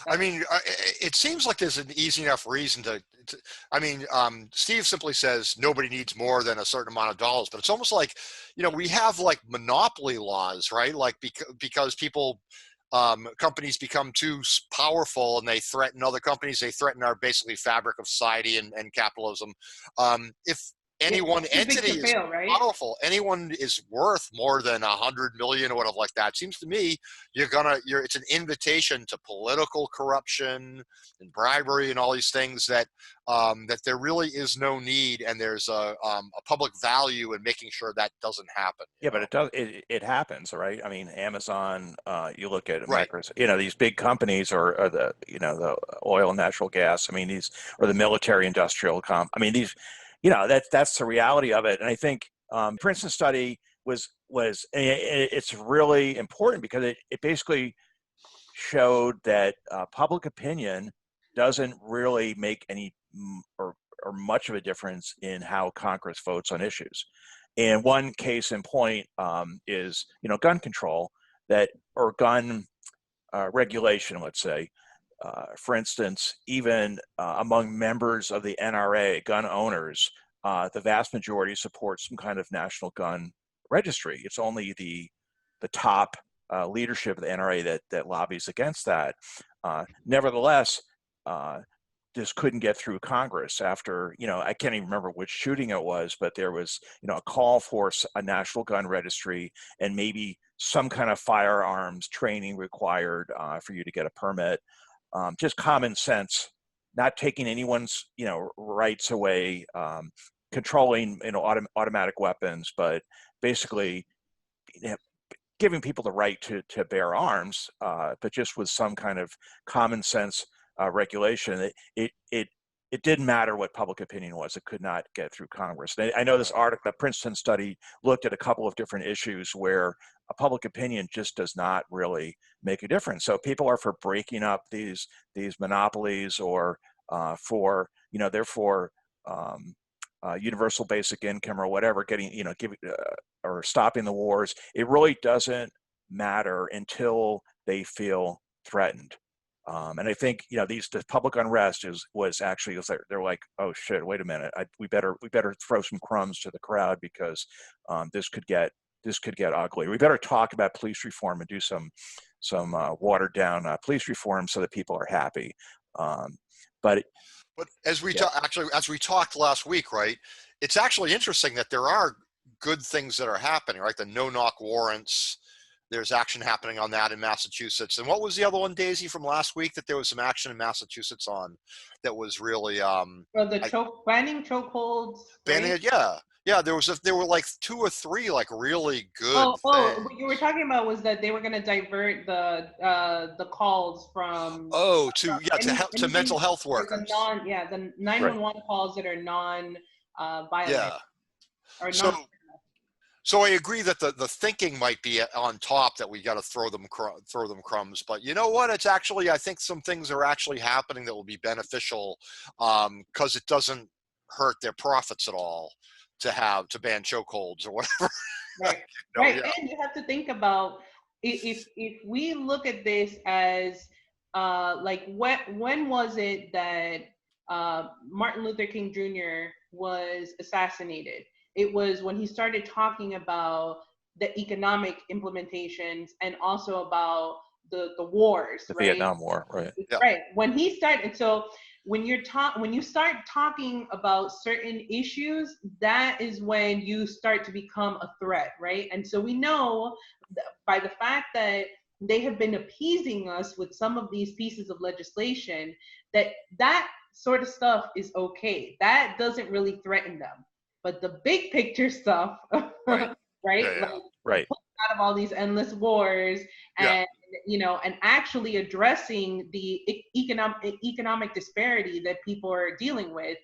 I mean, it seems like there's an easy enough reason Steve simply says nobody needs more than a certain amount of dollars, but it's almost like, we have like monopoly laws, right? Like because people, companies become too powerful and they threaten other companies. They threaten our basically fabric of society and capitalism. If any one Too big entity to is fail, right? powerful, anyone is worth more than 100 million or whatever like that. It seems to me it's an invitation to political corruption and bribery and all these things that there really is no need, and there's a public value in making sure that doesn't happen. Yeah, but it does. It happens, right? I mean, Amazon. You look at Right. Microsoft. These big companies, or the the oil and natural gas. I mean, these, or the military industrial I mean, these. That's the reality of it. And I think Princeton Study was it's really important because it basically showed that public opinion doesn't really make any or much of a difference in how Congress votes on issues. And one case in point is gun control, or gun regulation, let's say. For instance, even among members of the NRA, gun owners, the vast majority support some kind of national gun registry. It's only the top leadership of the NRA that lobbies against that. Nevertheless, this couldn't get through Congress after, I can't even remember which shooting it was, but there was, a call for a national gun registry and maybe some kind of firearms training required for you to get a permit. Just common sense, not taking anyone's, rights away, controlling, automatic weapons, but basically giving people the right to bear arms, but just with some kind of common sense regulation. It didn't matter what public opinion was; it could not get through Congress. I know this article, the Princeton study, looked at a couple of different issues where a public opinion just does not really make a difference. So people are for breaking up these monopolies, or for therefore universal basic income or whatever, getting giving or stopping the wars. It really doesn't matter until they feel threatened. And I think the public unrest was they're like, oh shit, wait a minute, we better throw some crumbs to the crowd because this could get ugly. We better talk about police reform and do some watered down police reform so that people are happy. But as we talked last week, right? It's actually interesting that there are good things that are happening, right? The no-knock warrants. There's action happening on that in Massachusetts. And what was the other one, Daisy, from last week that there was some action in Massachusetts on that was really banning chokeholds. Banning right? it, yeah. Yeah, there were like 2 or 3 like really good things. What you were talking about was that they were going to divert the calls from to mental health workers. The 911 calls that are non-violent. Yeah. Or So I agree that the thinking might be on top, that we got to throw them crumbs, but you know what? It's actually, I think some things are actually happening that will be beneficial, because it doesn't hurt their profits at all to ban chokeholds or whatever. Right. Right. Yeah. And you have to think about if we look at this as like when was it that Martin Luther King Jr. was assassinated? It was when he started talking about the economic implementations and also about the wars, the right? Vietnam War, right? Yeah. Right. When he started, so when you start talking about certain issues, that is when you start to become a threat, right? And so we know by the fact that they have been appeasing us with some of these pieces of legislation that sort of stuff is okay. That doesn't really threaten them. But the big picture stuff, right? Right? Yeah, yeah. Like, right. out of all these endless wars, and and actually addressing the economic disparity that people are dealing with,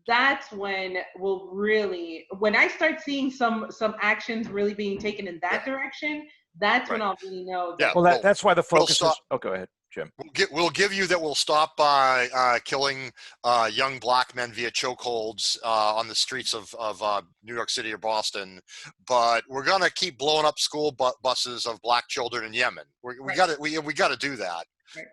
that's when when I start seeing some actions really being taken in that direction, that's when I'll really know that. Well, that's why the focus is. Oh, go ahead, Jim. We'll give you that we'll stop by killing young black men via chokeholds on the streets of New York City or Boston, but we're gonna keep blowing up school buses of black children in Yemen. We got to do that. Right.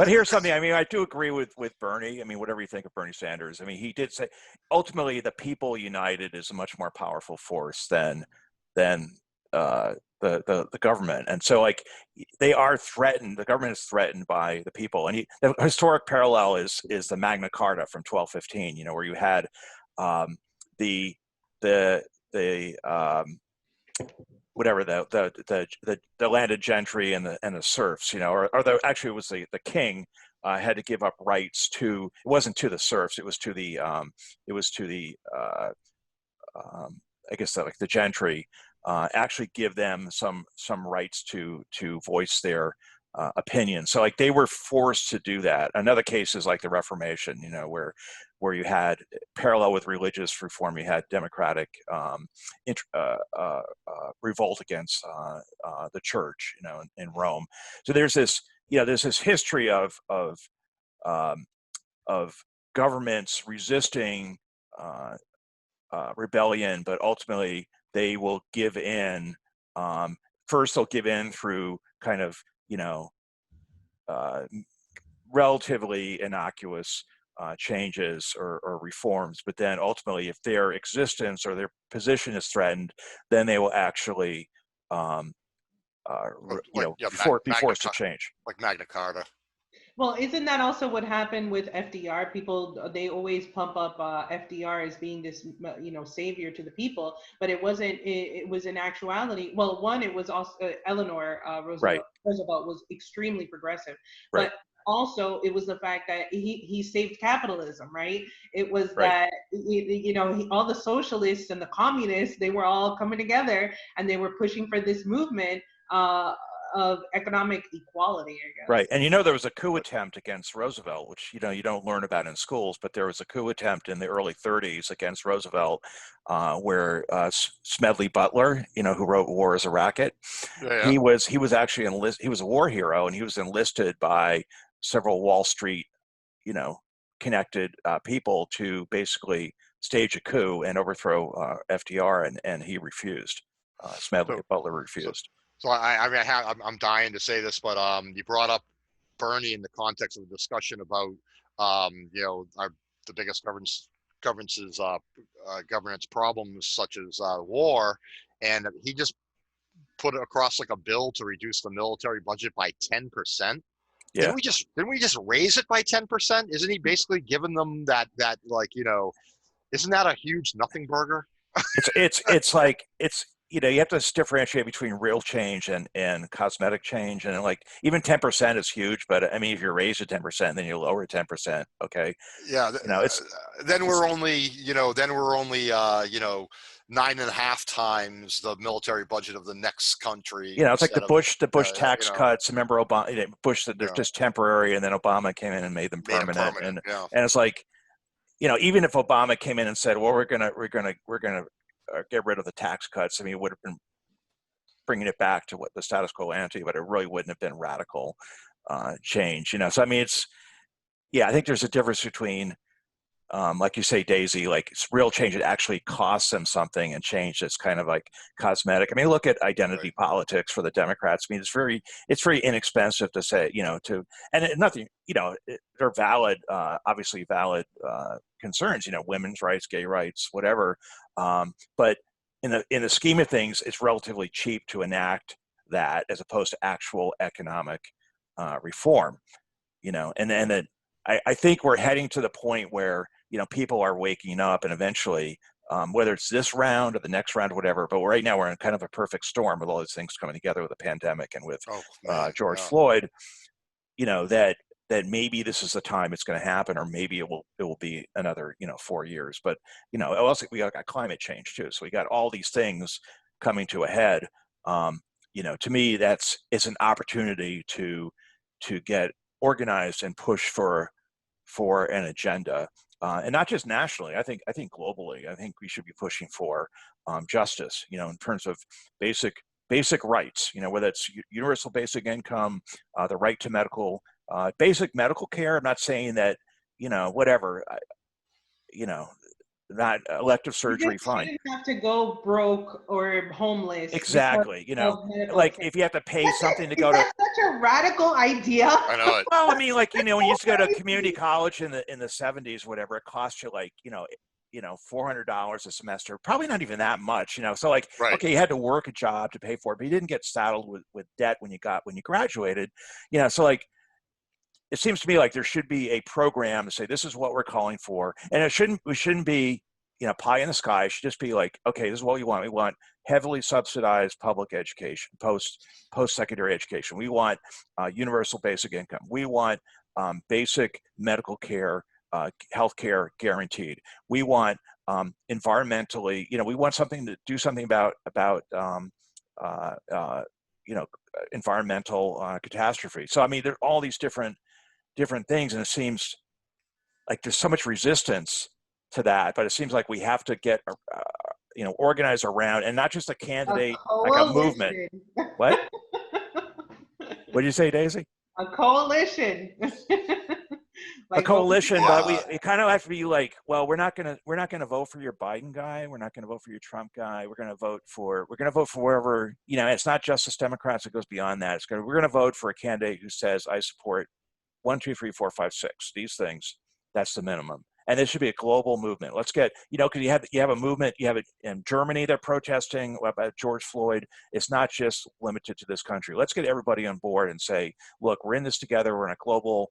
But here's something. I mean, I do agree with Bernie. I mean, whatever you think of Bernie Sanders, I mean, he did say ultimately the people united is a much more powerful force than the government. And so, like, they are threatened. The government is threatened by the people. And the historic parallel is the Magna Carta from 1215. You know, where you had the the whatever the landed gentry and the serfs, you know, actually it was the king had to give up rights to, it wasn't to the serfs, it was to the I guess like the gentry, actually give them some rights to voice their opinion. So like they were forced to do that. Another case is like the Reformation, you know, where you had parallel with religious reform, you had democratic revolt against the church, you know, in Rome. So there's this, you know, there's this history of governments resisting rebellion, but ultimately they will give in. First, they'll give in through kind of, you know, relatively innocuous changes or reforms, but then ultimately, if their existence or their position is threatened, then they will actually, be forced to change. Like Magna Carta. Well, isn't that also what happened with FDR? People, they always pump up FDR as being this, you know, savior to the people, but it wasn't. It was in actuality. Well, one, it was also Eleanor Roosevelt. Right. Roosevelt was extremely progressive, Right. but also it was the fact that he saved capitalism, right? It was Right. that, you know, all the socialists and the communists, they were all coming together and they were pushing for this movement of economic equality, I guess. Right. And you know, there was a coup attempt against Roosevelt, which, you know, you don't learn about in schools, but there was a coup attempt in the early 30s against Roosevelt, where Smedley Butler, you know, who wrote War is a Racket, he was actually enlisted. He was a war hero, and he was enlisted by several Wall Street, you know, connected people to basically stage a coup and overthrow FDR, and he refused. Smedley Butler refused. So I'm dying to say this, but you brought up Bernie in the context of the discussion about you know, the biggest governance problems such as war, and he just put across like a bill to reduce the military budget by 10%. Yeah. Didn't we just raise it by 10%? Isn't he basically giving them that like, you know, isn't that a huge nothing burger? It's like, it's, you know, you have to differentiate between real change and cosmetic change. And like even 10% is huge, but I mean, if you raise it 10%, then you lower 10%. Okay. Yeah. You know, then we're only, you know, 9.5 times the military budget of the next country. You know, it's like the Bush tax you know, cuts. Remember Obama, you know, Bush said they're just temporary, and then Obama came in and made them permanent. And it's like, you know, even if Obama came in and said, well, we're gonna get rid of the tax cuts, I mean, it would have been bringing it back to what the status quo ante, but it really wouldn't have been radical change, you know. So I mean, I think there's a difference between, like you say, Daisy, like it's real change that actually costs them something, and change that's kind of like cosmetic. I mean, look at identity politics for the Democrats. I mean, it's very inexpensive to say, you know, and nothing, you know, they're valid, obviously valid concerns, you know, women's rights, gay rights, whatever. But in the scheme of things, it's relatively cheap to enact that as opposed to actual economic reform, you know. And then I think we're heading to the point where, you know, people are waking up, and eventually, whether it's this round or the next round, or whatever, but right now we're in kind of a perfect storm with all these things coming together with the pandemic and with George Floyd, you know, that maybe this is the time it's going to happen, or maybe it will be another, you know, 4 years. But, you know, also we got climate change too. So we got all these things coming to a head. You know, to me, it's an opportunity to get organized and push for an agenda, and not just nationally. I think globally. I think we should be pushing for justice, you know, in terms of basic rights. You know, whether it's universal basic income, the right to basic medical care. I'm not saying that, you know, whatever, you know, elective You surgery, just fine. shouldn't have to go broke or homeless because Exactly. You know, of medical like care. if you have to pay something to Is go to, that such a radical idea? I know it. well, I mean, like, you know, when you used to go to community Crazy. college in the 70s, whatever, it cost you like, $400 a semester, probably not even that much, you know. So like, Right. okay, you had to work a job to pay for it, but you didn't get saddled with debt when you graduated, you know. So like, it seems to me like there should be a program to say this is what we're calling for, and we shouldn't be, pie in the sky. It should just be like, okay, this is what we want. We want heavily subsidized public education, post-secondary education. We want universal basic income. We want basic medical care, health care guaranteed. We want environmentally, we want something to do something about uh, uh, environmental catastrophe. So I mean, there are all these different things, and it seems like there's so much resistance to that, but it seems like we have to get organized around, and not just a A candidate, like a movement. coalition. What did you say, Daisy? A coalition. A Like what we coalition, but Yeah. we kind of have to be like, well, we're not gonna vote for your Biden guy, we're not gonna vote for your Trump guy, we're gonna vote for wherever, it's not just the Democrats, it goes beyond that. We're gonna vote for a candidate who says, I support 1, 2, 3, 4, 5, 6. These things. That's the minimum. And this should be a global movement. Let's get, because you have a movement. You have it in Germany. They're protesting about George Floyd. It's not just limited to this country. Let's get everybody on board and say, look, we're in this together. We're in a global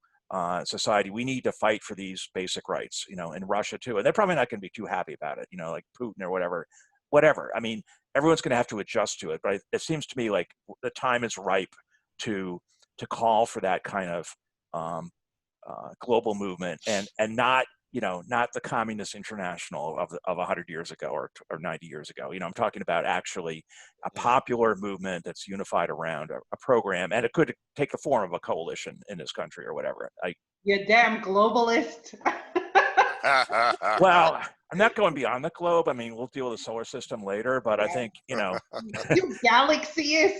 society. We need to fight for these basic rights. In Russia too, and they're probably not going to be too happy about it. Like Putin or whatever. Whatever. I mean, everyone's going to have to adjust to it. But it seems to me like the time is ripe to call for that kind of global movement, and not not the Communist International of 100 years ago or 90 years ago. I'm talking about actually a popular movement that's unified around a program, and it could take the form of a coalition in this country or whatever. You damn globalist. Well, I'm not going beyond the globe. I mean, we'll deal with the solar system later, but I think You galaxyist.